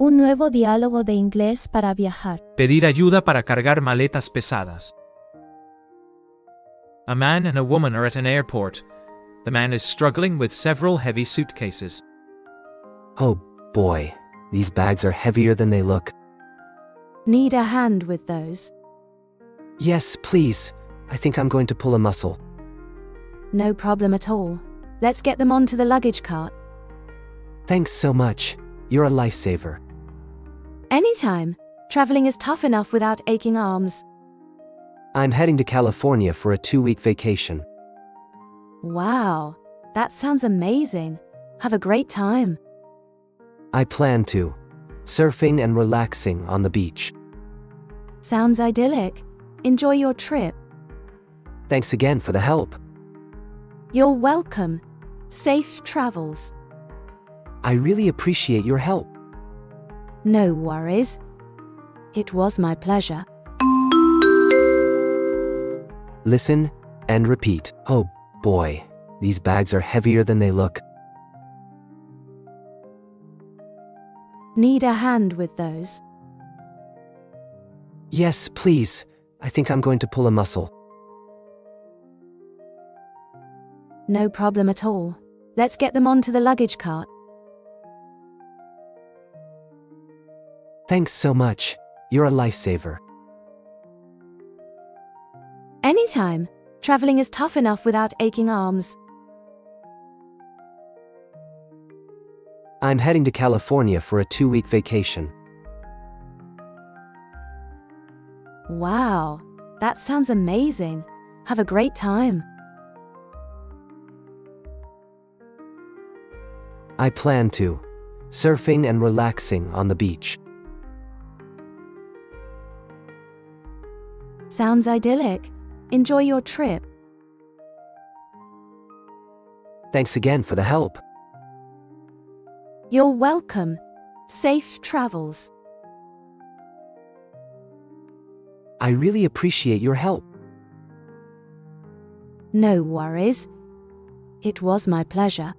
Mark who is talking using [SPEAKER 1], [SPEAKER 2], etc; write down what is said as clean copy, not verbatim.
[SPEAKER 1] Un nuevo diálogo de inglés para viajar.
[SPEAKER 2] Pedir ayuda para cargar maletas pesadas. A man and a woman are at an airport. The man is struggling with several heavy suitcases.
[SPEAKER 3] Oh boy, these bags are heavier than they look.
[SPEAKER 4] Need a hand with those?
[SPEAKER 3] Yes, please. I think I'm going to pull a muscle.
[SPEAKER 4] No problem at all. Let's get them onto the luggage cart.
[SPEAKER 3] Thanks so much. You're a lifesaver.
[SPEAKER 4] Anytime. Traveling is tough enough without aching arms.
[SPEAKER 3] I'm heading to California for a 2-week vacation.
[SPEAKER 4] Wow, that sounds amazing. Have a great time.
[SPEAKER 3] I plan to. Surfing and relaxing on the beach.
[SPEAKER 4] Sounds idyllic. Enjoy your trip.
[SPEAKER 3] Thanks again for the help.
[SPEAKER 4] You're welcome. Safe travels.
[SPEAKER 3] I really appreciate your help.
[SPEAKER 4] No worries. It was my pleasure.
[SPEAKER 3] Listen and repeat. Oh boy, these bags are heavier than they look.
[SPEAKER 4] Need a hand with those?
[SPEAKER 3] Yes, please. I think I'm going to pull a muscle.
[SPEAKER 4] No problem at all. Let's get them onto the luggage cart.
[SPEAKER 3] Thanks so much. You're a lifesaver.
[SPEAKER 4] Anytime. Traveling is tough enough without aching arms.
[SPEAKER 3] I'm heading to California for a 2-week vacation.
[SPEAKER 4] Wow, that sounds amazing. Have a great time.
[SPEAKER 3] I plan to. Surfing and relaxing on the beach.
[SPEAKER 4] Sounds idyllic. Enjoy your trip.
[SPEAKER 3] Thanks again for the help.
[SPEAKER 4] You're welcome. Safe travels.
[SPEAKER 3] I really appreciate your help.
[SPEAKER 4] No worries. It was my pleasure.